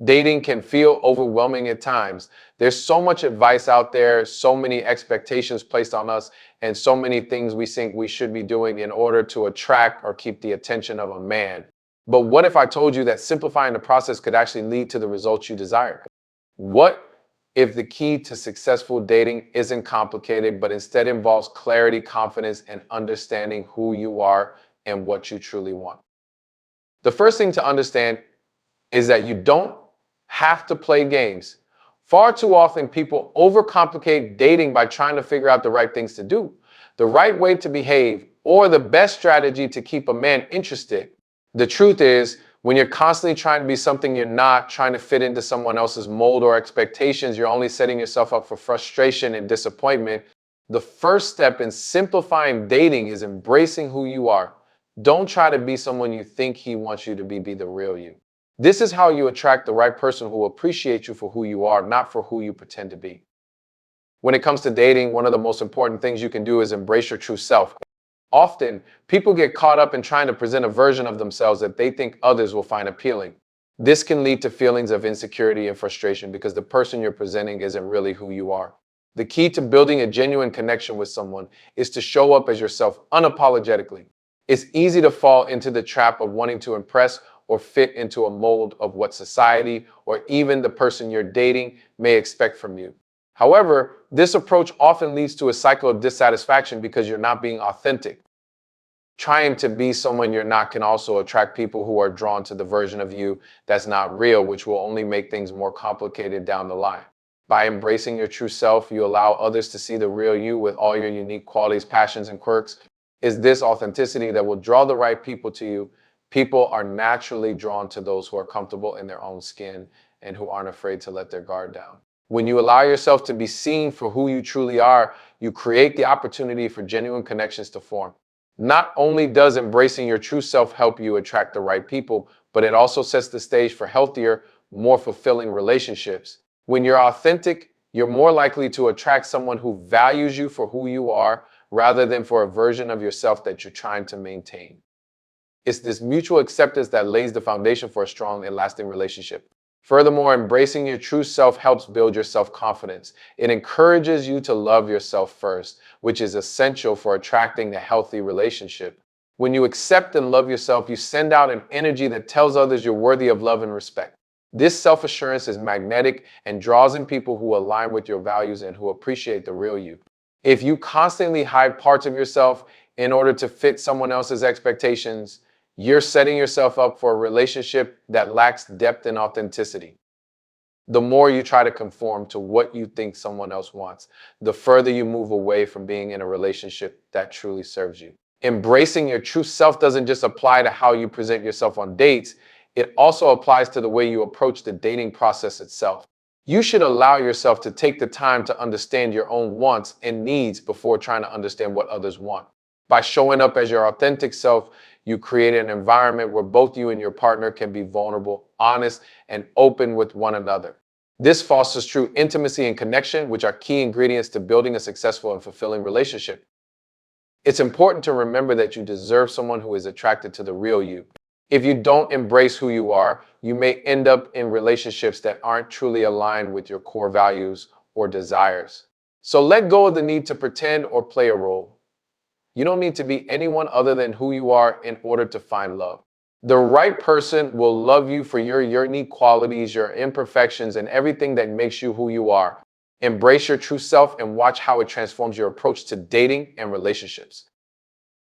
Dating can feel overwhelming at times. There's so much advice out there, so many expectations placed on us, and so many things we think we should be doing in order to attract or keep the attention of a man. But what if I told you that simplifying the process could actually lead to the results you desire? What if the key to successful dating isn't complicated, but instead involves clarity, confidence, and understanding who you are and what you truly want? The first thing to understand is that you don't have to play games. Far too often, people overcomplicate dating by trying to figure out the right things to do, the right way to behave, or the best strategy to keep a man interested. The truth is, when you're constantly trying to be something you're not, trying to fit into someone else's mold or expectations, you're only setting yourself up for frustration and disappointment. The first step in simplifying dating is embracing who you are. Don't try to be someone you think he wants you to be. Be the real you. This is how you attract the right person who will appreciate you for who you are, not for who you pretend to be. When it comes to dating, one of the most important things you can do is embrace your true self. Often, people get caught up in trying to present a version of themselves that they think others will find appealing. This can lead to feelings of insecurity and frustration because the person you're presenting isn't really who you are. The key to building a genuine connection with someone is to show up as yourself unapologetically. It's easy to fall into the trap of wanting to impress or fit into a mold of what society or even the person you're dating may expect from you. However, this approach often leads to a cycle of dissatisfaction because you're not being authentic. Trying to be someone you're not can also attract people who are drawn to the version of you that's not real, which will only make things more complicated down the line. By embracing your true self, you allow others to see the real you with all your unique qualities, passions, and quirks. It's this authenticity that will draw the right people to you. People are naturally drawn to those who are comfortable in their own skin and who aren't afraid to let their guard down. When you allow yourself to be seen for who you truly are, you create the opportunity for genuine connections to form. Not only does embracing your true self help you attract the right people, but it also sets the stage for healthier, more fulfilling relationships. When you're authentic, you're more likely to attract someone who values you for who you are rather than for a version of yourself that you're trying to maintain. It's this mutual acceptance that lays the foundation for a strong and lasting relationship. Furthermore, embracing your true self helps build your self-confidence. It encourages you to love yourself first, which is essential for attracting a healthy relationship. When you accept and love yourself, you send out an energy that tells others you're worthy of love and respect. This self-assurance is magnetic and draws in people who align with your values and who appreciate the real you. If you constantly hide parts of yourself in order to fit someone else's expectations, you're setting yourself up for a relationship that lacks depth and authenticity. The more you try to conform to what you think someone else wants, the further you move away from being in a relationship that truly serves you. Embracing your true self doesn't just apply to how you present yourself on dates, it also applies to the way you approach the dating process itself. You should allow yourself to take the time to understand your own wants and needs before trying to understand what others want. By showing up as your authentic self, you create an environment where both you and your partner can be vulnerable, honest, and open with one another. This fosters true intimacy and connection, which are key ingredients to building a successful and fulfilling relationship. It's important to remember that you deserve someone who is attracted to the real you. If you don't embrace who you are, you may end up in relationships that aren't truly aligned with your core values or desires. So let go of the need to pretend or play a role. You don't need to be anyone other than who you are in order to find love. The right person will love you for your unique qualities, your imperfections, and everything that makes you who you are. Embrace your true self and watch how it transforms your approach to dating and relationships.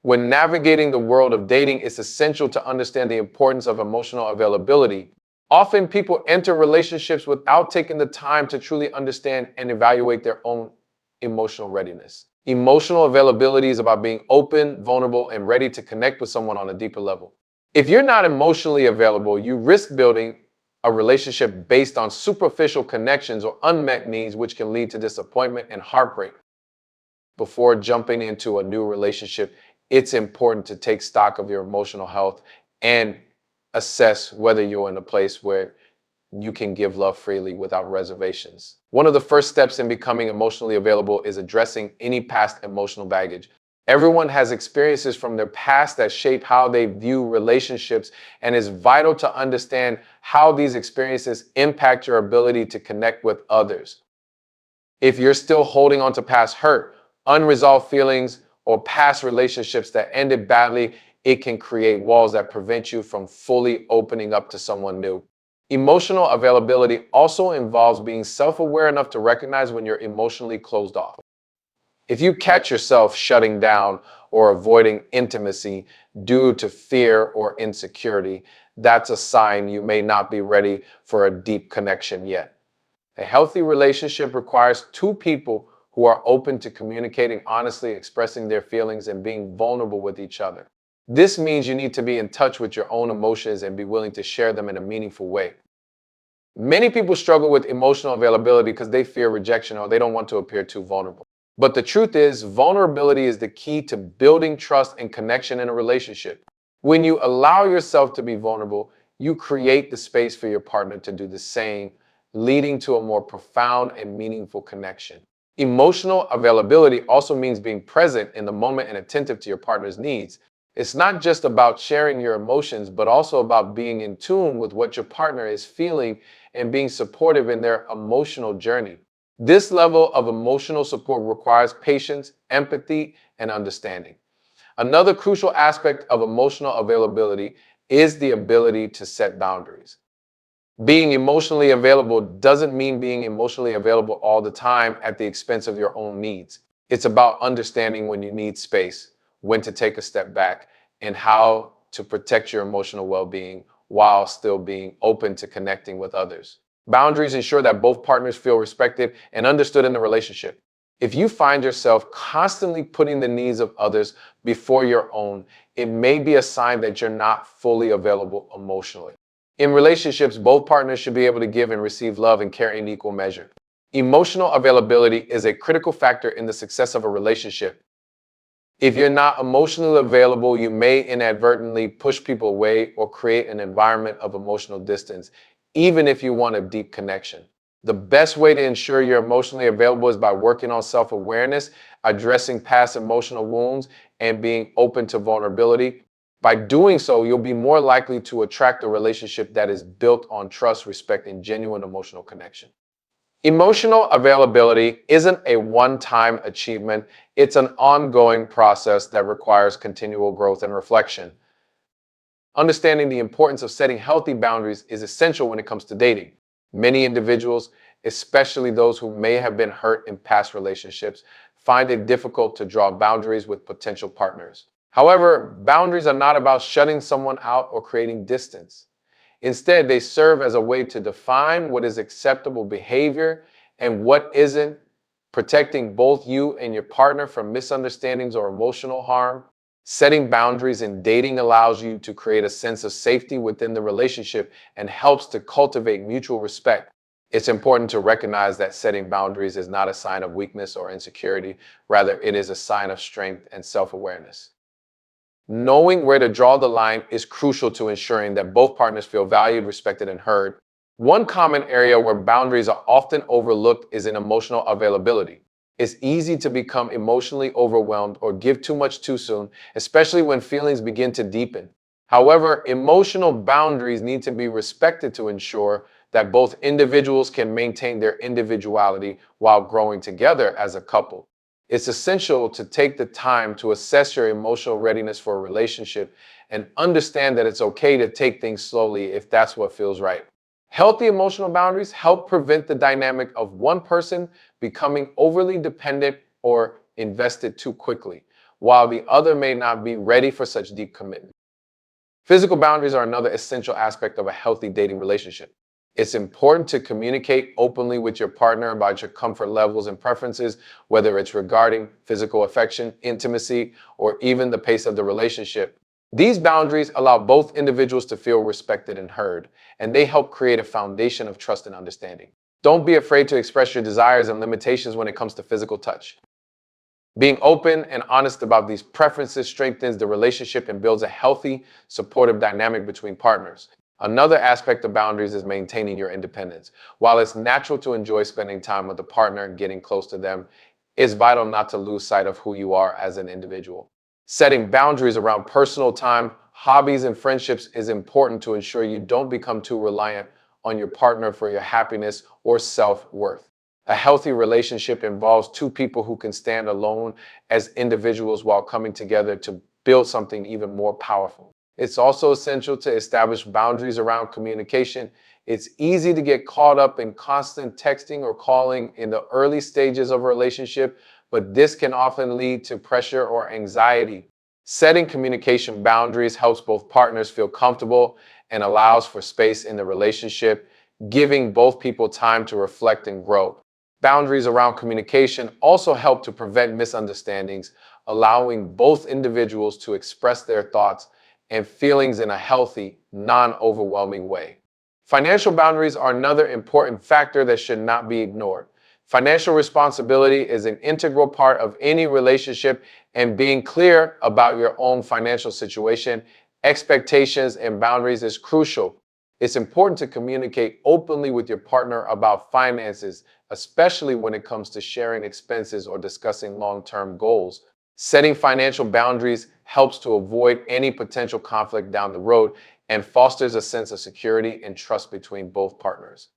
When navigating the world of dating, it's essential to understand the importance of emotional availability. Often people enter relationships without taking the time to truly understand and evaluate their own emotional readiness. Emotional availability is about being open, vulnerable, and ready to connect with someone on a deeper level. If you're not emotionally available, you risk building a relationship based on superficial connections or unmet needs, which can lead to disappointment and heartbreak. Before jumping into a new relationship, it's important to take stock of your emotional health and assess whether you're in a place where you can give love freely without reservations. One of the first steps in becoming emotionally available is addressing any past emotional baggage. Everyone has experiences from their past that shape how they view relationships, and it's vital to understand how these experiences impact your ability to connect with others. If you're still holding on to past hurt, unresolved feelings, or past relationships that ended badly, it can create walls that prevent you from fully opening up to someone new. Emotional availability also involves being self aware enough to recognize when you're emotionally closed off. If you catch yourself shutting down or avoiding intimacy due to fear or insecurity, that's a sign you may not be ready for a deep connection yet. A healthy relationship requires two people who are open to communicating honestly, expressing their feelings, and being vulnerable with each other. This means you need to be in touch with your own emotions and be willing to share them in a meaningful way. Many people struggle with emotional availability because they fear rejection or they don't want to appear too vulnerable. But the truth is, vulnerability is the key to building trust and connection in a relationship. When you allow yourself to be vulnerable, you create the space for your partner to do the same, leading to a more profound and meaningful connection. Emotional availability also means being present in the moment and attentive to your partner's needs. It's not just about sharing your emotions, but also about being in tune with what your partner is feeling and being supportive in their emotional journey. This level of emotional support requires patience, empathy, and understanding. Another crucial aspect of emotional availability is the ability to set boundaries. Being emotionally available doesn't mean being emotionally available all the time at the expense of your own needs. It's about understanding when you need space, when to take a step back, and how to protect your emotional well being while still being open to connecting with others. Boundaries ensure that both partners feel respected and understood in the relationship. If you find yourself constantly putting the needs of others before your own, it may be a sign that you're not fully available emotionally. In relationships, both partners should be able to give and receive love and care in equal measure. Emotional availability is a critical factor in the success of a relationship. If you're not emotionally available, you may inadvertently push people away or create an environment of emotional distance, even if you want a deep connection. The best way to ensure you're emotionally available is by working on self awareness, addressing past emotional wounds, and being open to vulnerability. By doing so, you'll be more likely to attract a relationship that is built on trust, respect, and genuine emotional connection. Emotional availability isn't a one time achievement, it's an ongoing process that requires continual growth and reflection. Understanding the importance of setting healthy boundaries is essential when it comes to dating. Many individuals, especially those who may have been hurt in past relationships, find it difficult to draw boundaries with potential partners. However, boundaries are not about shutting someone out or creating distance. Instead, they serve as a way to define what is acceptable behavior and what isn't, protecting both you and your partner from misunderstandings or emotional harm. Setting boundaries in dating allows you to create a sense of safety within the relationship and helps to cultivate mutual respect. It's important to recognize that setting boundaries is not a sign of weakness or insecurity, rather, it is a sign of strength and self awareness. Knowing where to draw the line is crucial to ensuring that both partners feel valued, respected, and heard. One common area where boundaries are often overlooked is in emotional availability. It's easy to become emotionally overwhelmed or give too much too soon, especially when feelings begin to deepen. However, emotional boundaries need to be respected to ensure that both individuals can maintain their individuality while growing together as a couple. It's essential to take the time to assess your emotional readiness for a relationship and understand that it's okay to take things slowly if that's what feels right. Healthy emotional boundaries help prevent the dynamic of one person becoming overly dependent or invested too quickly, while the other may not be ready for such deep commitment. Physical boundaries are another essential aspect of a healthy dating relationship. It's important to communicate openly with your partner about your comfort levels and preferences, whether it's regarding physical affection, intimacy, or even the pace of the relationship. These boundaries allow both individuals to feel respected and heard, and they help create a foundation of trust and understanding. Don't be afraid to express your desires and limitations when it comes to physical touch. Being open and honest about these preferences strengthens the relationship and builds a healthy, supportive dynamic between partners. Another aspect of boundaries is maintaining your independence. While it's natural to enjoy spending time with a partner and getting close to them, it's vital not to lose sight of who you are as an individual. Setting boundaries around personal time, hobbies, and friendships is important to ensure you don't become too reliant on your partner for your happiness or self-worth. A healthy relationship involves two people who can stand alone as individuals while coming together to build something even more powerful. It's also essential to establish boundaries around communication. It's easy to get caught up in constant texting or calling in the early stages of a relationship, but this can often lead to pressure or anxiety. Setting communication boundaries helps both partners feel comfortable and allows for space in the relationship, giving both people time to reflect and grow. Boundaries around communication also help to prevent misunderstandings, allowing both individuals to express their thoughts and feelings in a healthy, non-overwhelming way. Financial boundaries are another important factor that should not be ignored. Financial responsibility is an integral part of any relationship, and being clear about your own financial situation, expectations, and boundaries is crucial. It's important to communicate openly with your partner about finances, especially when it comes to sharing expenses or discussing long-term goals. Setting financial boundaries helps to avoid any potential conflict down the road and fosters a sense of security and trust between both partners.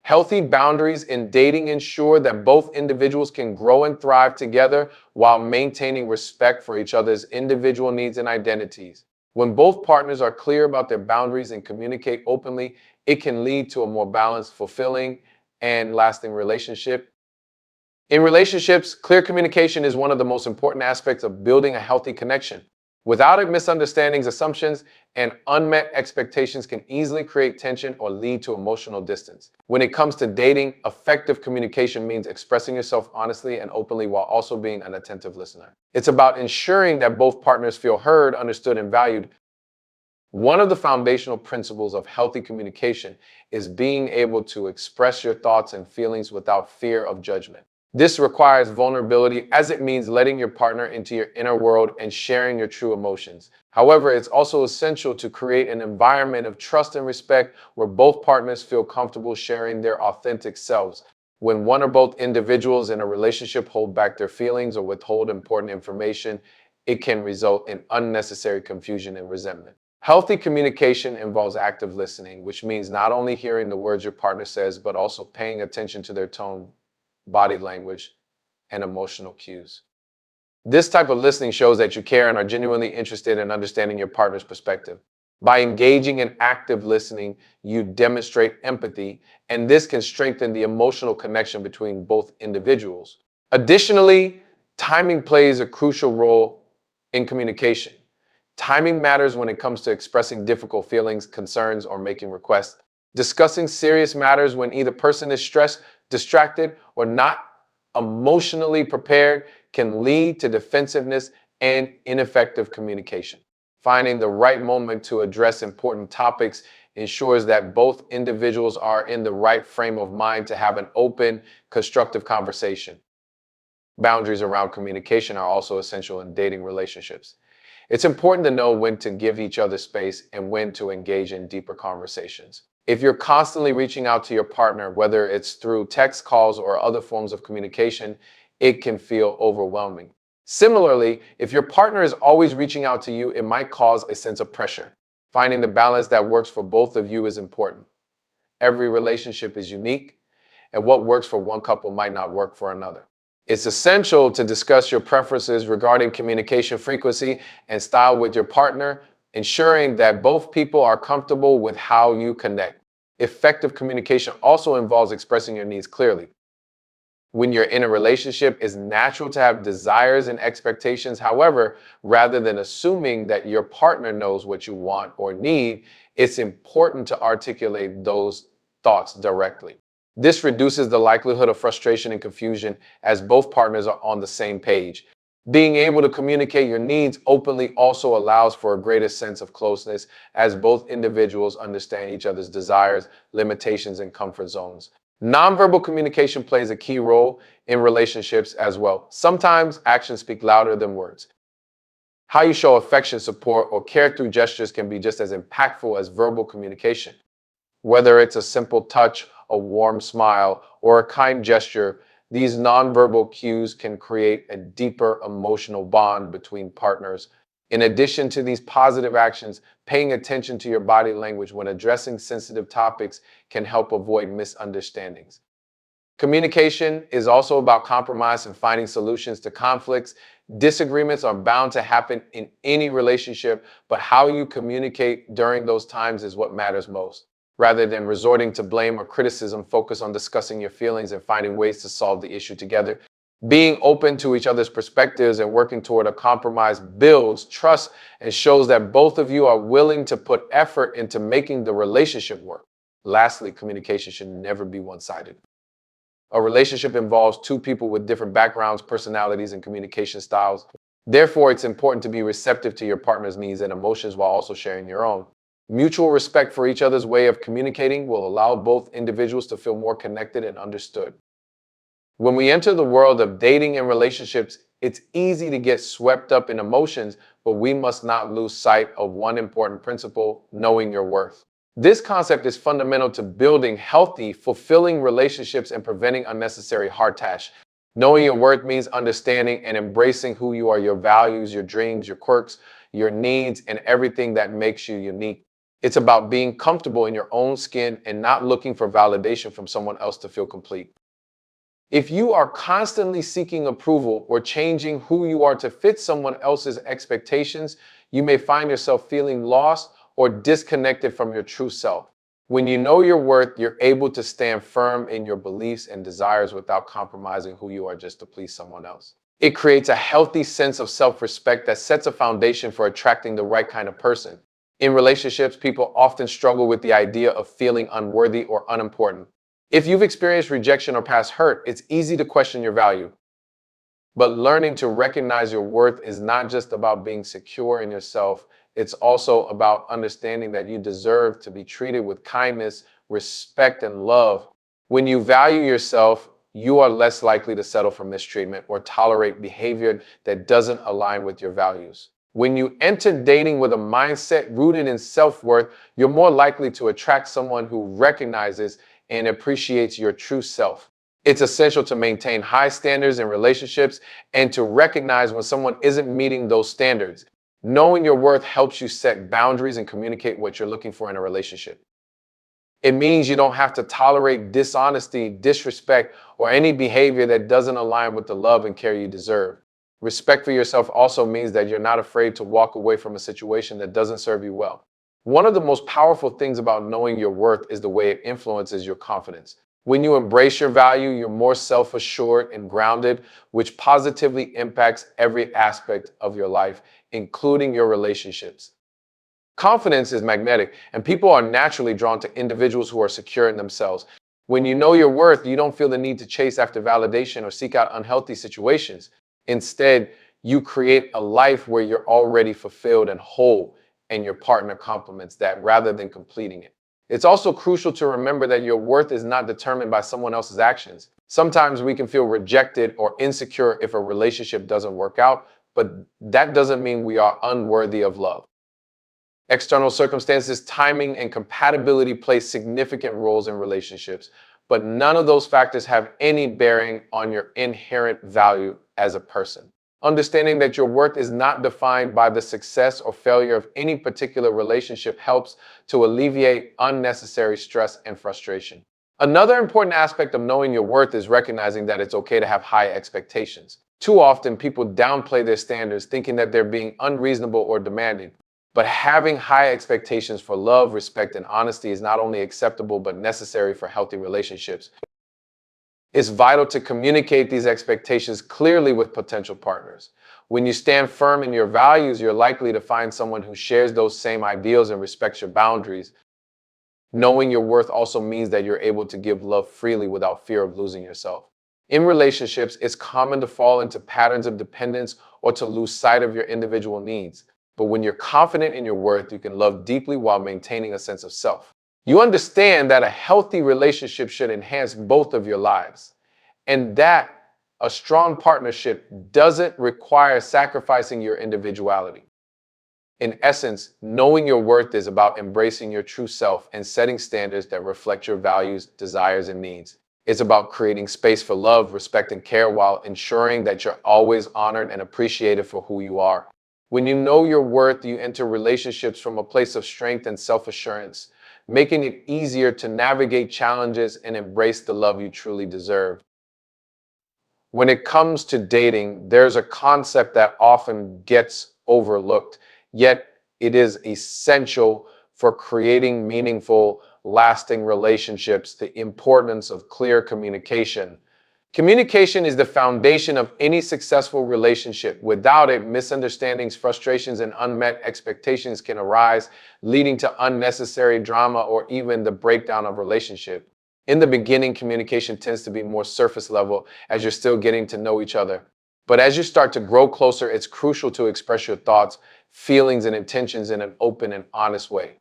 Healthy boundaries in dating ensure that both individuals can grow and thrive together while maintaining respect for each other's individual needs and identities. When both partners are clear about their boundaries and communicate openly, it can lead to a more balanced, fulfilling, and lasting relationship. In relationships, clear communication is one of the most important aspects of building a healthy connection. Without it, misunderstandings, assumptions, and unmet expectations can easily create tension or lead to emotional distance. When it comes to dating, effective communication means expressing yourself honestly and openly while also being an attentive listener. It's about ensuring that both partners feel heard, understood, and valued. One of the foundational principles of healthy communication is being able to express your thoughts and feelings without fear of judgment. This requires vulnerability as it means letting your partner into your inner world and sharing your true emotions. However, it's also essential to create an environment of trust and respect where both partners feel comfortable sharing their authentic selves. When one or both individuals in a relationship hold back their feelings or withhold important information, it can result in unnecessary confusion and resentment. Healthy communication involves active listening, which means not only hearing the words your partner says, but also paying attention to their tone, body language, and emotional cues. This type of listening shows that you care and are genuinely interested in understanding your partner's perspective. By engaging in active listening, you demonstrate empathy, and this can strengthen the emotional connection between both individuals. Additionally, timing plays a crucial role in communication. Timing matters when it comes to expressing difficult feelings, concerns, or making requests. Discussing serious matters when either person is stressed, distracted, or not emotionally prepared can lead to defensiveness and ineffective communication. Finding the right moment to address important topics ensures that both individuals are in the right frame of mind to have an open, constructive conversation. Boundaries around communication are also essential in dating relationships. It's important to know when to give each other space and when to engage in deeper conversations. If you're constantly reaching out to your partner, whether it's through text calls or other forms of communication, it can feel overwhelming. Similarly, if your partner is always reaching out to you, it might cause a sense of pressure. Finding the balance that works for both of you is important. Every relationship is unique, and what works for one couple might not work for another. It's essential to discuss your preferences regarding communication frequency and style with your partner, ensuring that both people are comfortable with how you connect. Effective communication also involves expressing your needs clearly. When you're in a relationship, it's natural to have desires and expectations. However, rather than assuming that your partner knows what you want or need, it's important to articulate those thoughts directly. This reduces the likelihood of frustration and confusion as both partners are on the same page. Being able to communicate your needs openly also allows for a greater sense of closeness as both individuals understand each other's desires, limitations, and comfort zones. Nonverbal communication plays a key role in relationships as well. Sometimes actions speak louder than words. How you show affection, support, or care through gestures can be just as impactful as verbal communication. Whether it's a simple touch, a warm smile, or a kind gesture, These nonverbal cues can create a deeper emotional bond between partners. In addition to these positive actions, paying attention to your body language when addressing sensitive topics can help avoid misunderstandings. Communication is also about compromise and finding solutions to conflicts. Disagreements are bound to happen in any relationship, but how you communicate during those times is what matters most. Rather than resorting to blame or criticism, focus on discussing your feelings and finding ways to solve the issue together. Being open to each other's perspectives and working toward a compromise builds trust and shows that both of you are willing to put effort into making the relationship work. Lastly, communication should never be one-sided. A relationship involves two people with different backgrounds, personalities, and communication styles. Therefore, it's important to be receptive to your partner's needs and emotions while also sharing your own. Mutual respect for each other's way of communicating will allow both individuals to feel more connected and understood. When we enter the world of dating and relationships, it's easy to get swept up in emotions, but we must not lose sight of one important principle: knowing your worth. This concept is fundamental to building healthy, fulfilling relationships and preventing unnecessary heartache. Knowing your worth means understanding and embracing who you are, your values, your dreams, your quirks, your needs, and everything that makes you unique. It's about being comfortable in your own skin and not looking for validation from someone else to feel complete. If you are constantly seeking approval or changing who you are to fit someone else's expectations, you may find yourself feeling lost or disconnected from your true self. When you know your worth, you're able to stand firm in your beliefs and desires without compromising who you are just to please someone else. It creates a healthy sense of self-respect that sets a foundation for attracting the right kind of person. In relationships, people often struggle with the idea of feeling unworthy or unimportant. If you've experienced rejection or past hurt, it's easy to question your value. But learning to recognize your worth is not just about being secure in yourself, it's also about understanding that you deserve to be treated with kindness, respect, and love. When you value yourself, you are less likely to settle for mistreatment or tolerate behavior that doesn't align with your values. When you enter dating with a mindset rooted in self-worth, you're more likely to attract someone who recognizes and appreciates your true self. It's essential to maintain high standards in relationships and to recognize when someone isn't meeting those standards. Knowing your worth helps you set boundaries and communicate what you're looking for in a relationship. It means you don't have to tolerate dishonesty, disrespect, or any behavior that doesn't align with the love and care you deserve. Respect for yourself also means that you're not afraid to walk away from a situation that doesn't serve you well. One of the most powerful things about knowing your worth is the way it influences your confidence. When you embrace your value, you're more self-assured and grounded, which positively impacts every aspect of your life, including your relationships. Confidence is magnetic, and people are naturally drawn to individuals who are secure in themselves. When you know your worth, you don't feel the need to chase after validation or seek out unhealthy situations. Instead, you create a life where you're already fulfilled and whole, and your partner complements that rather than completing it. It's also crucial to remember that your worth is not determined by someone else's actions. Sometimes we can feel rejected or insecure if a relationship doesn't work out, but that doesn't mean we are unworthy of love. External circumstances, timing, and compatibility play significant roles in relationships, but none of those factors have any bearing on your inherent value as a person. Understanding that your worth is not defined by the success or failure of any particular relationship helps to alleviate unnecessary stress and frustration. Another important aspect of knowing your worth is recognizing that it's okay to have high expectations. Too often, people downplay their standards, thinking that they're being unreasonable or demanding. But having high expectations for love, respect, and honesty is not only acceptable but necessary for healthy relationships. It's vital to communicate these expectations clearly with potential partners. When you stand firm in your values, you're likely to find someone who shares those same ideals and respects your boundaries. Knowing your worth also means that you're able to give love freely without fear of losing yourself. In relationships, it's common to fall into patterns of dependence or to lose sight of your individual needs. But when you're confident in your worth, you can love deeply while maintaining a sense of self. You understand that a healthy relationship should enhance both of your lives, and that a strong partnership doesn't require sacrificing your individuality. In essence, knowing your worth is about embracing your true self and setting standards that reflect your values, desires, and needs. It's about creating space for love, respect, and care while ensuring that you're always honored and appreciated for who you are. When you know your worth, you enter relationships from a place of strength and self assurance, making it easier to navigate challenges and embrace the love you truly deserve. When it comes to dating, there's a concept that often gets overlooked, yet it is essential for creating meaningful, lasting relationships: the importance of clear communication. Communication is the foundation of any successful relationship. Without it, misunderstandings, frustrations, and unmet expectations can arise, leading to unnecessary drama or even the breakdown of relationship. In the beginning, communication tends to be more surface level as you're still getting to know each other. But as you start to grow closer, it's crucial to express your thoughts, feelings, and intentions in an open and honest way.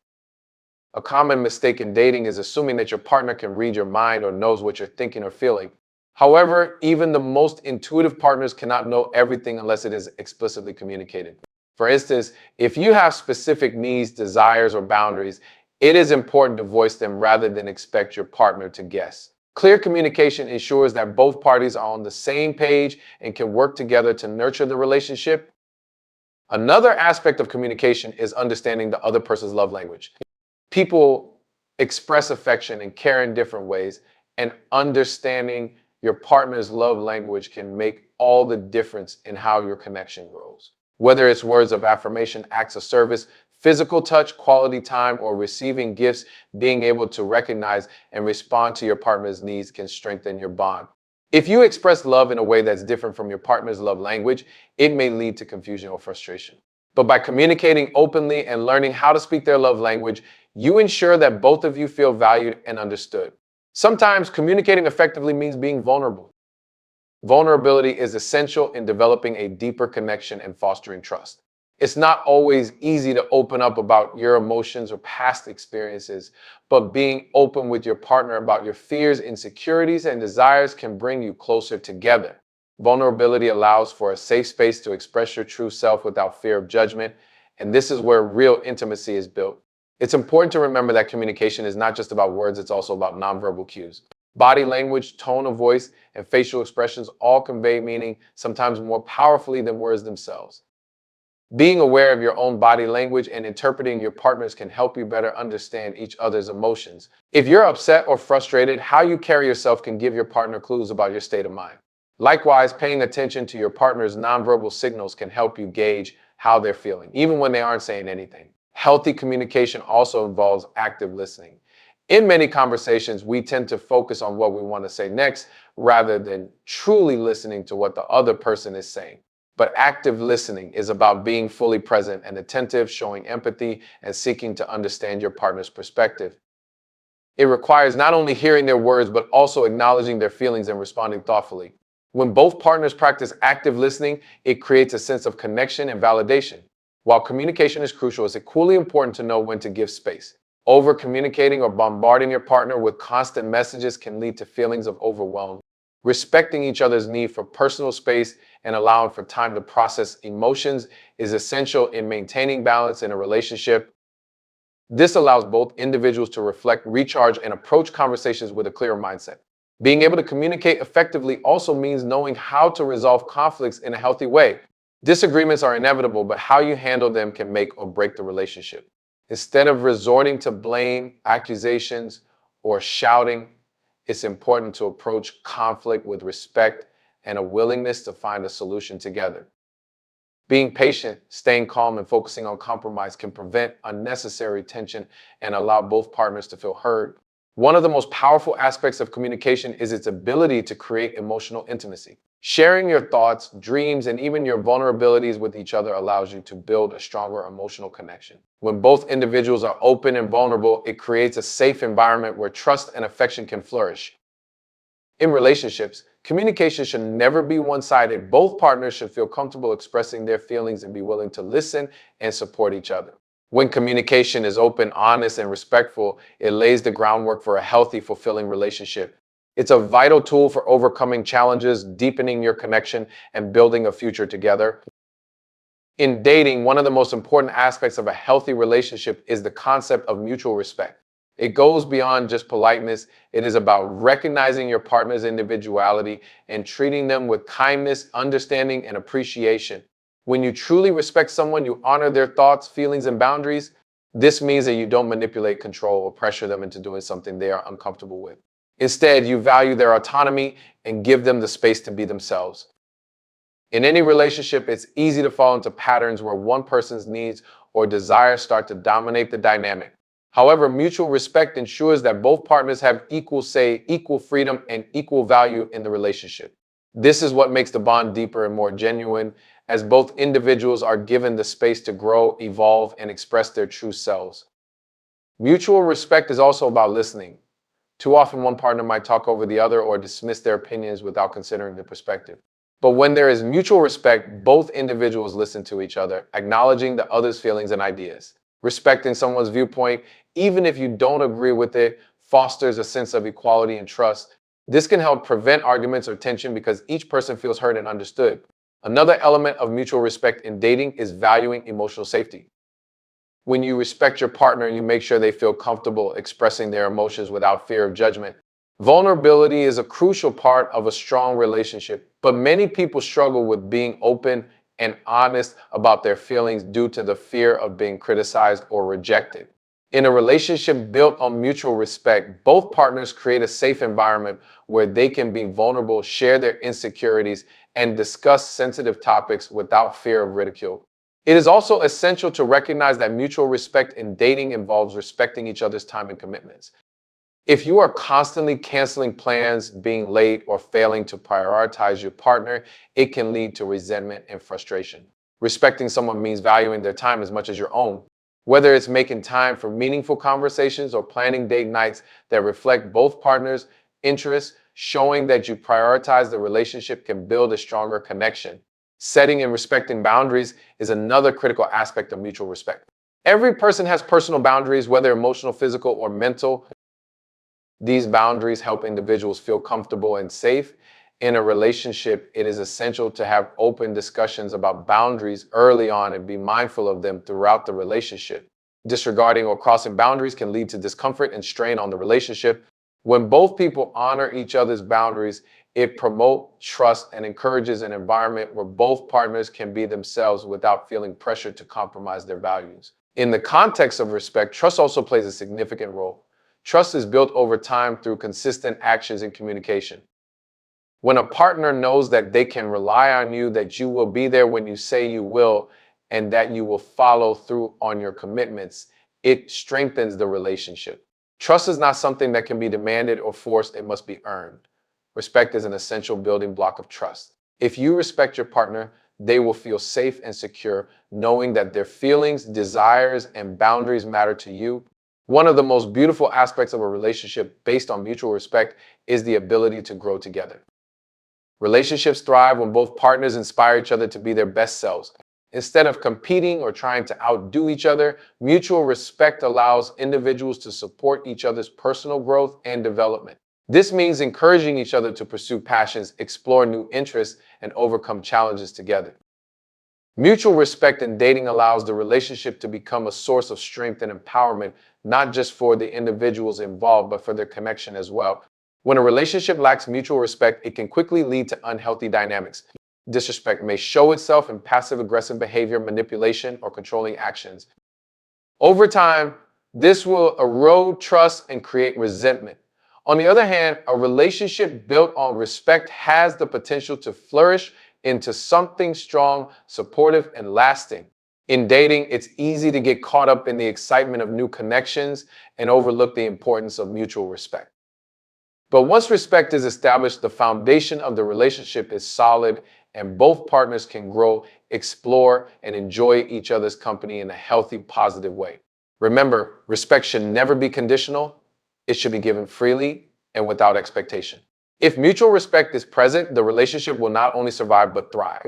A common mistake in dating is assuming that your partner can read your mind or knows what you're thinking or feeling. However, even the most intuitive partners cannot know everything unless it is explicitly communicated. For instance, if you have specific needs, desires, or boundaries, it is important to voice them rather than expect your partner to guess. Clear communication ensures that both parties are on the same page and can work together to nurture the relationship. Another aspect of communication is understanding the other person's love language. People express affection and care in different ways, and understanding your partner's love language can make all the difference in how your connection grows. Whether it's words of affirmation, acts of service, physical touch, quality time, or receiving gifts, being able to recognize and respond to your partner's needs can strengthen your bond. If you express love in a way that's different from your partner's love language, it may lead to confusion or frustration. But by communicating openly and learning how to speak their love language, you ensure that both of you feel valued and understood. Sometimes communicating effectively means being vulnerable. Vulnerability is essential in developing a deeper connection and fostering trust. It's not always easy to open up about your emotions or past experiences, but being open with your partner about your fears, insecurities, and desires can bring you closer together. Vulnerability allows for a safe space to express your true self without fear of judgment, and this is where real intimacy is built. It's important to remember that communication is not just about words, it's also about nonverbal cues. Body language, tone of voice, and facial expressions all convey meaning, sometimes more powerfully than words themselves. Being aware of your own body language and interpreting your partner's can help you better understand each other's emotions. If you're upset or frustrated, how you carry yourself can give your partner clues about your state of mind. Likewise, paying attention to your partner's nonverbal signals can help you gauge how they're feeling, even when they aren't saying anything. Healthy communication also involves active listening. In many conversations, we tend to focus on what we want to say next rather than truly listening to what the other person is saying. But active listening is about being fully present and attentive, showing empathy, and seeking to understand your partner's perspective. It requires not only hearing their words, but also acknowledging their feelings and responding thoughtfully. When both partners practice active listening, it creates a sense of connection and validation. While communication is crucial, it's equally important to know when to give space. Over communicating or bombarding your partner with constant messages can lead to feelings of overwhelm. Respecting each other's need for personal space and allowing for time to process emotions is essential in maintaining balance in a relationship. This allows both individuals to reflect, recharge, and approach conversations with a clearer mindset. Being able to communicate effectively also means knowing how to resolve conflicts in a healthy way. Disagreements are inevitable, but how you handle them can make or break the relationship. Instead of resorting to blame, accusations, or shouting, it's important to approach conflict with respect and a willingness to find a solution together. Being patient, staying calm, and focusing on compromise can prevent unnecessary tension and allow both partners to feel heard. One of the most powerful aspects of communication is its ability to create emotional intimacy. Sharing your thoughts, dreams, and even your vulnerabilities with each other allows you to build a stronger emotional connection. When both individuals are open and vulnerable, it creates a safe environment where trust and affection can flourish. In relationships, communication should never be one-sided. Both partners should feel comfortable expressing their feelings and be willing to listen and support each other. When communication is open, honest, and respectful, it lays the groundwork for a healthy, fulfilling relationship. It's a vital tool for overcoming challenges, deepening your connection, and building a future together. In dating, one of the most important aspects of a healthy relationship is the concept of mutual respect. It goes beyond just politeness. It is about recognizing your partner's individuality and treating them with kindness, understanding, and appreciation. When you truly respect someone, you honor their thoughts, feelings, and boundaries. This means that you don't manipulate, control, or pressure them into doing something they are uncomfortable with. Instead, you value their autonomy and give them the space to be themselves. In any relationship, it's easy to fall into patterns where one person's needs or desires start to dominate the dynamic. However, mutual respect ensures that both partners have equal say, equal freedom, and equal value in the relationship. This is what makes the bond deeper and more genuine, as both individuals are given the space to grow, evolve, and express their true selves. Mutual respect is also about listening. Too often, one partner might talk over the other or dismiss their opinions without considering the perspective. But when there is mutual respect, both individuals listen to each other, acknowledging the other's feelings and ideas. Respecting someone's viewpoint, even if you don't agree with it, fosters a sense of equality and trust. This can help prevent arguments or tension because each person feels heard and understood. Another element of mutual respect in dating is valuing emotional safety. When you respect your partner, you make sure they feel comfortable expressing their emotions without fear of judgment. Vulnerability is a crucial part of a strong relationship, but many people struggle with being open and honest about their feelings due to the fear of being criticized or rejected. In a relationship built on mutual respect, both partners create a safe environment where they can be vulnerable, share their insecurities, and discuss sensitive topics without fear of ridicule. It is also essential to recognize that mutual respect in dating involves respecting each other's time and commitments. If you are constantly canceling plans, being late, or failing to prioritize your partner, it can lead to resentment and frustration. Respecting someone means valuing their time as much as your own. Whether it's making time for meaningful conversations or planning date nights that reflect both partners' interests, showing that you prioritize the relationship can build a stronger connection. Setting and respecting boundaries is another critical aspect of mutual respect. Every person has personal boundaries, whether emotional, physical, or mental. These boundaries help individuals feel comfortable and safe. In a relationship, it is essential to have open discussions about boundaries early on and be mindful of them throughout the relationship. Disregarding or crossing boundaries can lead to discomfort and strain on the relationship. When both people honor each other's boundaries, it promotes trust and encourages an environment where both partners can be themselves without feeling pressured to compromise their values. In the context of respect, trust also plays a significant role. Trust is built over time through consistent actions and communication. When a partner knows that they can rely on you, that you will be there when you say you will, and that you will follow through on your commitments, it strengthens the relationship. Trust is not something that can be demanded or forced, it must be earned. Respect is an essential building block of trust. If you respect your partner, they will feel safe and secure, knowing that their feelings, desires, and boundaries matter to you. One of the most beautiful aspects of a relationship based on mutual respect is the ability to grow together. Relationships thrive when both partners inspire each other to be their best selves. Instead of competing or trying to outdo each other, mutual respect allows individuals to support each other's personal growth and development. This means encouraging each other to pursue passions, explore new interests, and overcome challenges together. Mutual respect in dating allows the relationship to become a source of strength and empowerment, not just for the individuals involved, but for their connection as well. When a relationship lacks mutual respect, it can quickly lead to unhealthy dynamics. Disrespect may show itself in passive aggressive behavior, manipulation, or controlling actions. Over time, this will erode trust and create resentment. On the other hand, a relationship built on respect has the potential to flourish into something strong, supportive, and lasting. In dating, it's easy to get caught up in the excitement of new connections and overlook the importance of mutual respect. But once respect is established, the foundation of the relationship is solid and both partners can grow, explore, and enjoy each other's company in a healthy, positive way. Remember, respect should never be conditional. It should be given freely and without expectation. If mutual respect is present, the relationship will not only survive but thrive.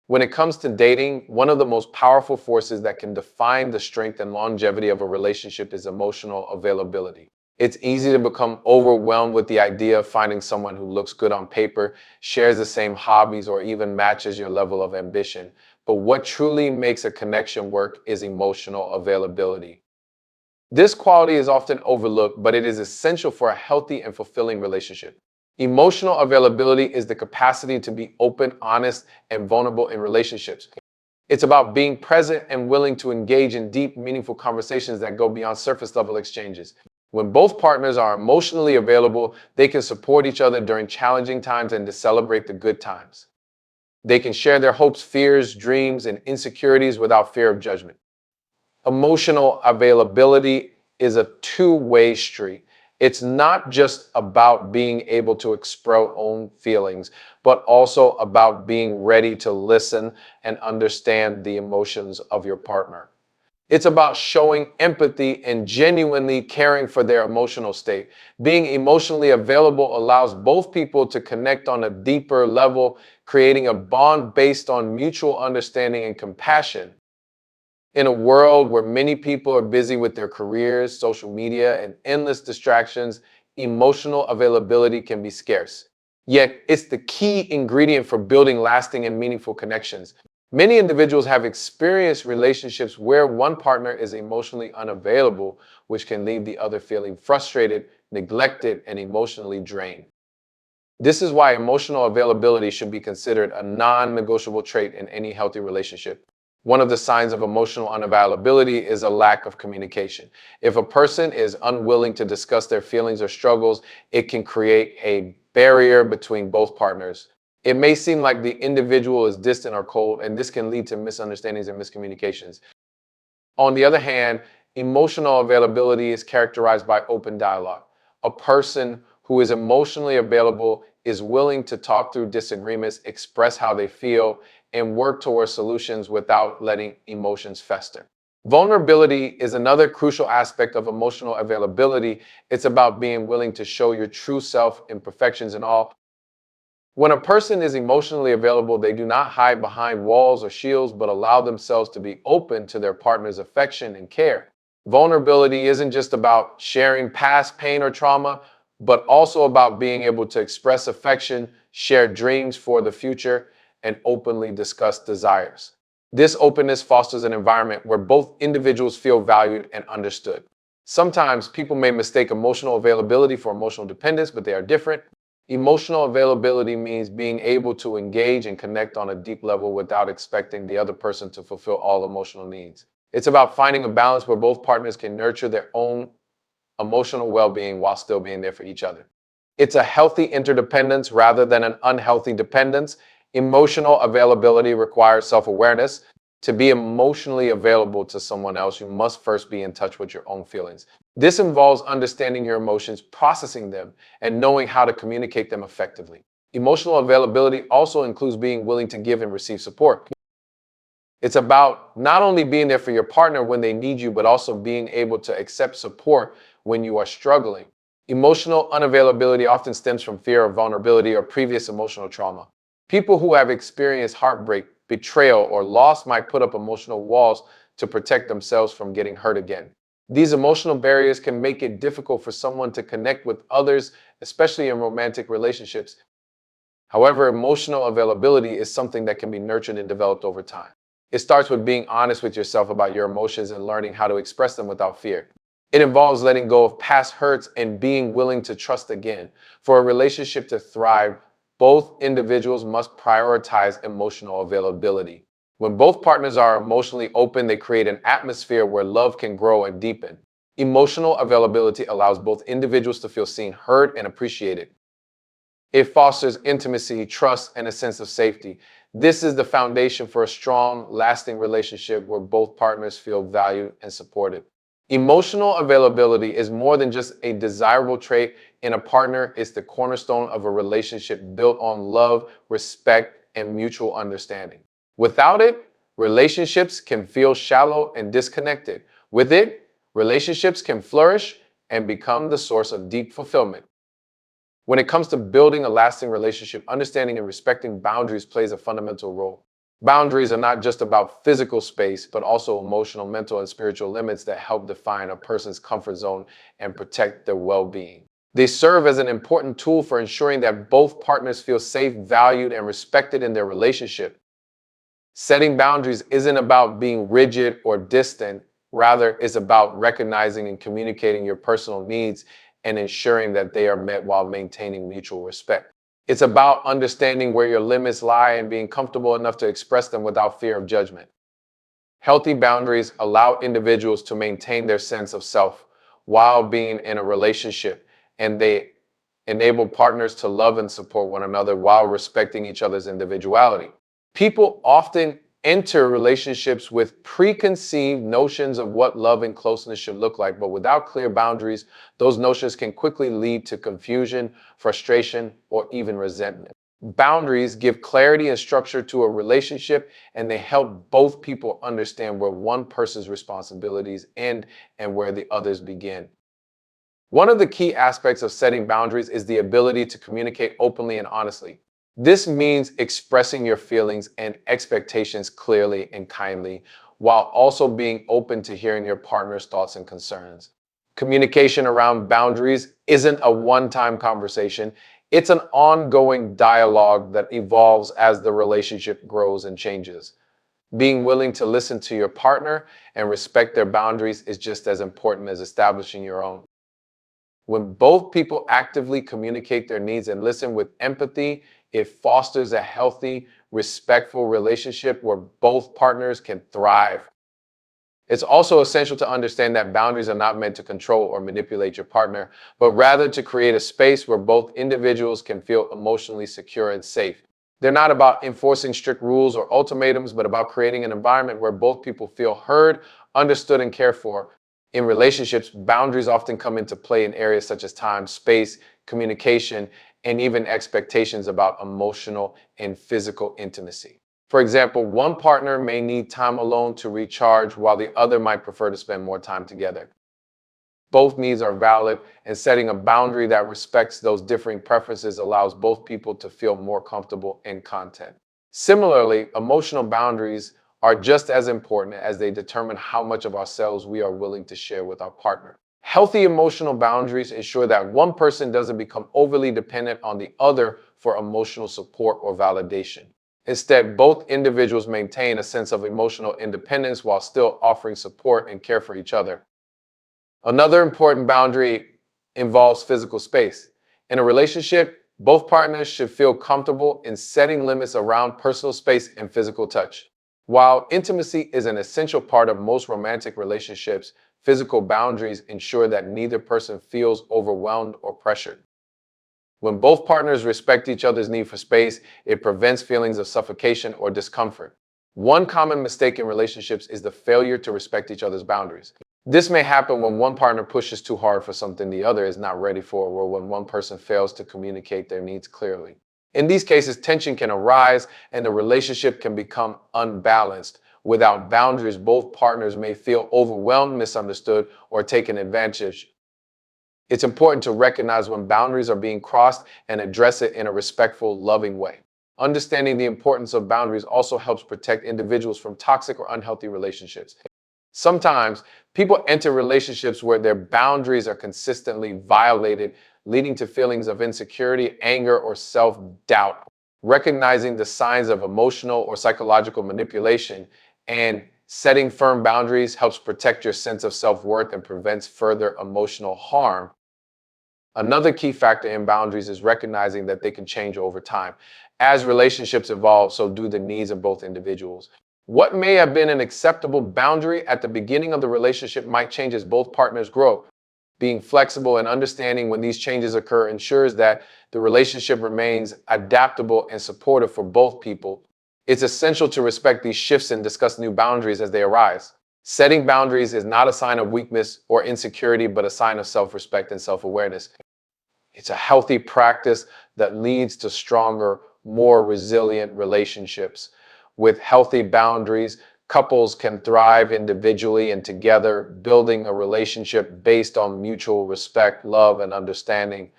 When it comes to dating, one of the most powerful forces that can define the strength and longevity of a relationship is emotional availability. It's easy to become overwhelmed with the idea of finding someone who looks good on paper, shares the same hobbies, or even matches your level of ambition. But what truly makes a connection work is emotional availability. This quality is often overlooked, but it is essential for a healthy and fulfilling relationship. Emotional availability is the capacity to be open, honest, and vulnerable in relationships. It's about being present and willing to engage in deep, meaningful conversations that go beyond surface level exchanges. When both partners are emotionally available, they can support each other during challenging times and to celebrate the good times. They can share their hopes, fears, dreams, and insecurities without fear of judgment. Emotional availability is a two-way street. It's not just about being able to express own feelings, but also about being ready to listen and understand the emotions of your partner. It's about showing empathy and genuinely caring for their emotional state. Being emotionally available allows both people to connect on a deeper level, creating a bond based on mutual understanding and compassion. In a world where many people are busy with their careers, social media, and endless distractions, emotional availability can be scarce. Yet, it's the key ingredient for building lasting and meaningful connections. Many individuals have experienced relationships where one partner is emotionally unavailable, which can leave the other feeling frustrated, neglected, and emotionally drained. This is why emotional availability should be considered a non negotiable trait in any healthy relationship. One of the signs of emotional unavailability is a lack of communication. If a person is unwilling to discuss their feelings or struggles, it can create a barrier between both partners. It may seem like the individual is distant or cold, and this can lead to misunderstandings and miscommunications. On the other hand, emotional availability is characterized by open dialogue. A person who is emotionally available is willing to talk through disagreements, express how they feel, and work towards solutions without letting emotions fester. Vulnerability is another crucial aspect of emotional availability. It's about being willing to show your true self, imperfections, and all. When a person is emotionally available, they do not hide behind walls or shields, but allow themselves to be open to their partner's affection and care. Vulnerability isn't just about sharing past pain or trauma, but also about being able to express affection, share dreams for the future, and openly discuss desires. This openness fosters an environment where both individuals feel valued and understood. Sometimes people may mistake emotional availability for emotional dependence, but they are different. Emotional availability means being able to engage and connect on a deep level without expecting the other person to fulfill all emotional needs. It's about finding a balance where both partners can nurture their own emotional well-being while still being there for each other. It's a healthy interdependence rather than an unhealthy dependence. Emotional availability requires self-awareness. To be emotionally available to someone else, you must first be in touch with your own feelings. This involves understanding your emotions, processing them, and knowing how to communicate them effectively. Emotional availability also includes being willing to give and receive support. It's about not only being there for your partner when they need you, but also being able to accept support when you are struggling. Emotional unavailability often stems from fear of vulnerability or previous emotional trauma. People who have experienced heartbreak, betrayal, or loss might put up emotional walls to protect themselves from getting hurt again. These emotional barriers can make it difficult for someone to connect with others, especially in romantic relationships. However, emotional availability is something that can be nurtured and developed over time. It starts with being honest with yourself about your emotions and learning how to express them without fear. It involves letting go of past hurts and being willing to trust again. For a relationship to thrive, both individuals must prioritize emotional availability. When both partners are emotionally open, they create an atmosphere where love can grow and deepen. Emotional availability allows both individuals to feel seen, heard, and appreciated. It fosters intimacy, trust, and a sense of safety. This is the foundation for a strong, lasting relationship where both partners feel valued and supported. Emotional availability is more than just a desirable trait in a partner, it's the cornerstone of a relationship built on love, respect, and mutual understanding. Without it, relationships can feel shallow and disconnected. With it, relationships can flourish and become the source of deep fulfillment. When it comes to building a lasting relationship, understanding and respecting boundaries plays a fundamental role. Boundaries are not just about physical space, but also emotional, mental, and spiritual limits that help define a person's comfort zone and protect their well-being. They serve as an important tool for ensuring that both partners feel safe, valued, and respected in their relationship. Setting boundaries isn't about being rigid or distant. Rather, it's about recognizing and communicating your personal needs and ensuring that they are met while maintaining mutual respect. It's about understanding where your limits lie and being comfortable enough to express them without fear of judgment. Healthy boundaries allow individuals to maintain their sense of self while being in a relationship, and they enable partners to love and support one another while respecting each other's individuality. People often enter relationships with preconceived notions of what love and closeness should look like, but without clear boundaries, those notions can quickly lead to confusion, frustration, or even resentment. Boundaries give clarity and structure to a relationship, and they help both people understand where one person's responsibilities end and where the others begin. One of the key aspects of setting boundaries is the ability to communicate openly and honestly. This means expressing your feelings and expectations clearly and kindly, while also being open to hearing your partner's thoughts and concerns. Communication around boundaries isn't a one-time conversation. It's an ongoing dialogue that evolves as the relationship grows and changes. Being willing to listen to your partner and respect their boundaries is just as important as establishing your own. When both people actively communicate their needs and listen with empathy, it fosters a healthy, respectful relationship where both partners can thrive. It's also essential to understand that boundaries are not meant to control or manipulate your partner, but rather to create a space where both individuals can feel emotionally secure and safe. They're not about enforcing strict rules or ultimatums, but about creating an environment where both people feel heard, understood, and cared for. In relationships, boundaries often come into play in areas such as time, space, communication, and even expectations about emotional and physical intimacy. For example, one partner may need time alone to recharge while the other might prefer to spend more time together. Both needs are valid, and setting a boundary that respects those differing preferences allows both people to feel more comfortable in content. Similarly, emotional boundaries are just as important as they determine how much of ourselves we are willing to share with our partner. Healthy emotional boundaries ensure that one person doesn't become overly dependent on the other for emotional support or validation. Instead, both individuals maintain a sense of emotional independence while still offering support and care for each other. Another important boundary involves physical space. In a relationship, both partners should feel comfortable in setting limits around personal space and physical touch. While intimacy is an essential part of most romantic relationships, physical boundaries ensure that neither person feels overwhelmed or pressured. When both partners respect each other's need for space, it prevents feelings of suffocation or discomfort. One common mistake in relationships is the failure to respect each other's boundaries. This may happen when one partner pushes too hard for something the other is not ready for, or when one person fails to communicate their needs clearly. In these cases, tension can arise and the relationship can become unbalanced. Without boundaries, both partners may feel overwhelmed, misunderstood, or taken advantage. It's important to recognize when boundaries are being crossed and address it in a respectful, loving way. Understanding the importance of boundaries also helps protect individuals from toxic or unhealthy relationships. Sometimes people enter relationships where their boundaries are consistently violated, leading to feelings of insecurity, anger, or self doubt. Recognizing the signs of emotional or psychological manipulation and setting firm boundaries helps protect your sense of self worth and prevents further emotional harm. Another key factor in boundaries is recognizing that they can change over time. As relationships evolve, so do the needs of both individuals. What may have been an acceptable boundary at the beginning of the relationship might change as both partners grow. Being flexible and understanding when these changes occur ensures that the relationship remains adaptable and supportive for both people. It's essential to respect these shifts and discuss new boundaries as they arise. Setting boundaries is not a sign of weakness or insecurity, but a sign of self-respect and self-awareness. It's a healthy practice that leads to stronger, more resilient relationships. With healthy boundaries, couples can thrive individually and together, building a relationship based on mutual respect, love, and understanding.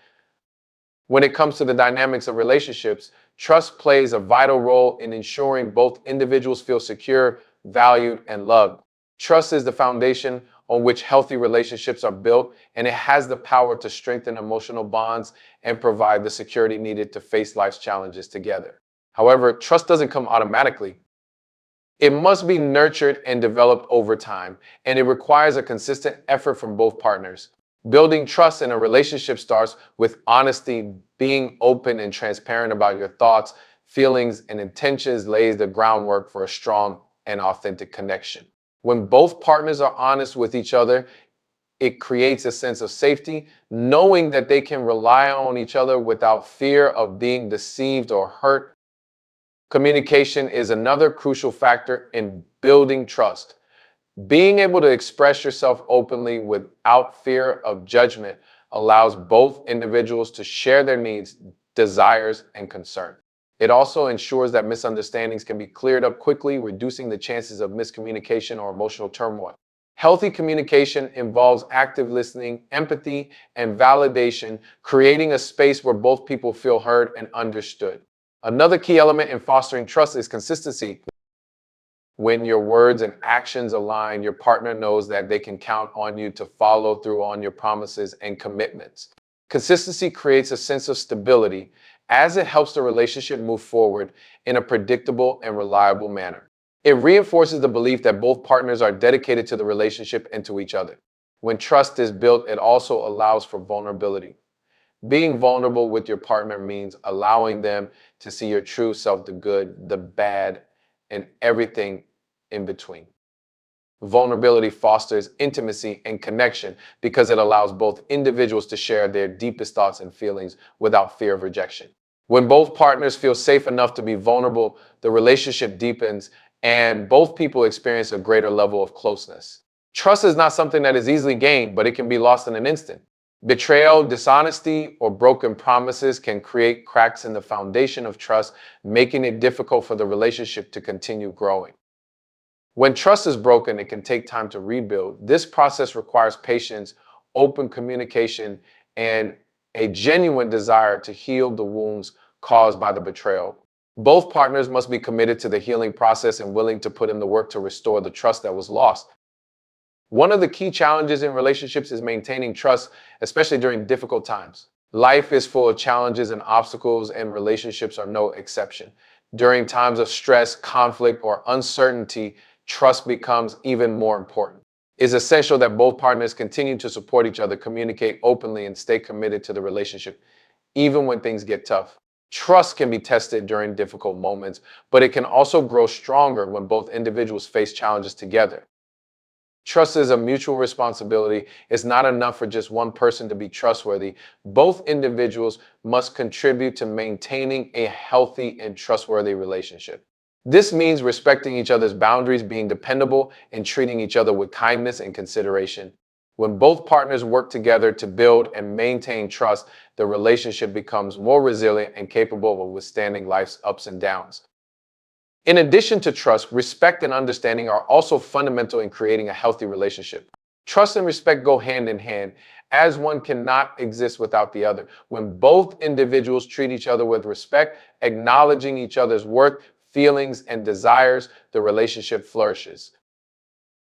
When it comes to the dynamics of relationships, trust plays a vital role in ensuring both individuals feel secure, valued, and loved. Trust is the foundation on which healthy relationships are built, and it has the power to strengthen emotional bonds and provide the security needed to face life's challenges together. However, trust doesn't come automatically. It must be nurtured and developed over time, and it requires a consistent effort from both partners. Building trust in a relationship starts with honesty, being open and transparent about your thoughts, feelings, and intentions lays the groundwork for a strong and authentic connection. When both partners are honest with each other, it creates a sense of safety, knowing that they can rely on each other without fear of being deceived or hurt. Communication is another crucial factor in building trust. Being able to express yourself openly without fear of judgment allows both individuals to share their needs, desires, and concerns. It also ensures that misunderstandings can be cleared up quickly, reducing the chances of miscommunication or emotional turmoil. Healthy communication involves active listening, empathy, and validation, creating a space where both people feel heard and understood. Another key element in fostering trust is consistency. When your words and actions align, your partner knows that they can count on you to follow through on your promises and commitments. Consistency creates a sense of stability as it helps the relationship move forward in a predictable and reliable manner. It reinforces the belief that both partners are dedicated to the relationship and to each other. When trust is built, it also allows for vulnerability. Being vulnerable with your partner means allowing them to see your true self, the good, the bad, and everything in between. Vulnerability fosters intimacy and connection because it allows both individuals to share their deepest thoughts and feelings without fear of rejection. When both partners feel safe enough to be vulnerable, the relationship deepens and both people experience a greater level of closeness. Trust is not something that is easily gained, but it can be lost in an instant. Betrayal, dishonesty, or broken promises can create cracks in the foundation of trust, making it difficult for the relationship to continue growing. When trust is broken, it can take time to rebuild. This process requires patience, open communication, and a genuine desire to heal the wounds caused by the betrayal. Both partners must be committed to the healing process and willing to put in the work to restore the trust that was lost. One of the key challenges in relationships is maintaining trust, especially during difficult times. Life is full of challenges and obstacles, and relationships are no exception. During times of stress, conflict, or uncertainty, trust becomes even more important. It's essential that both partners continue to support each other, communicate openly, and stay committed to the relationship, even when things get tough. Trust can be tested during difficult moments, but it can also grow stronger when both individuals face challenges together. Trust is a mutual responsibility. It's not enough for just one person to be trustworthy. Both individuals must contribute to maintaining a healthy and trustworthy relationship. This means respecting each other's boundaries, being dependable, and treating each other with kindness and consideration. When both partners work together to build and maintain trust, the relationship becomes more resilient and capable of withstanding life's ups and downs. In addition to trust, respect and understanding are also fundamental in creating a healthy relationship. Trust and respect go hand in hand, as one cannot exist without the other. When both individuals treat each other with respect, acknowledging each other's worth, feelings, and desires, the relationship flourishes.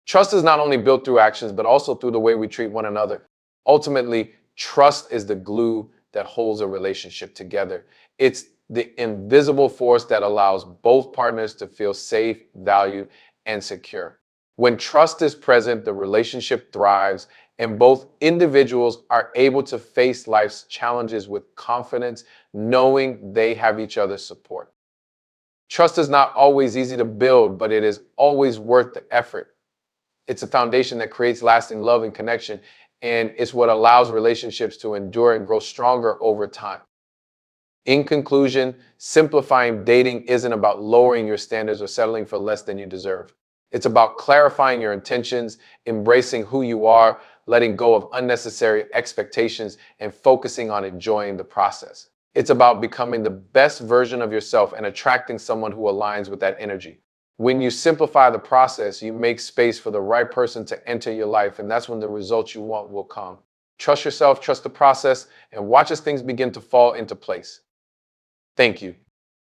Trust is not only built through actions, but also through the way we treat one another. Ultimately, trust is the glue that holds a relationship together. It's the invisible force that allows both partners to feel safe, valued, and secure. When trust is present, the relationship thrives, and both individuals are able to face life's challenges with confidence, knowing they have each other's support. Trust is not always easy to build, but it is always worth the effort. It's a foundation that creates lasting love and connection, and it's what allows relationships to endure and grow stronger over time. In conclusion, simplifying dating isn't about lowering your standards or settling for less than you deserve. It's about clarifying your intentions, embracing who you are, letting go of unnecessary expectations, and focusing on enjoying the process. It's about becoming the best version of yourself and attracting someone who aligns with that energy. When you simplify the process, you make space for the right person to enter your life, and that's when the results you want will come. Trust yourself, trust the process, and watch as things begin to fall into place. Thank you.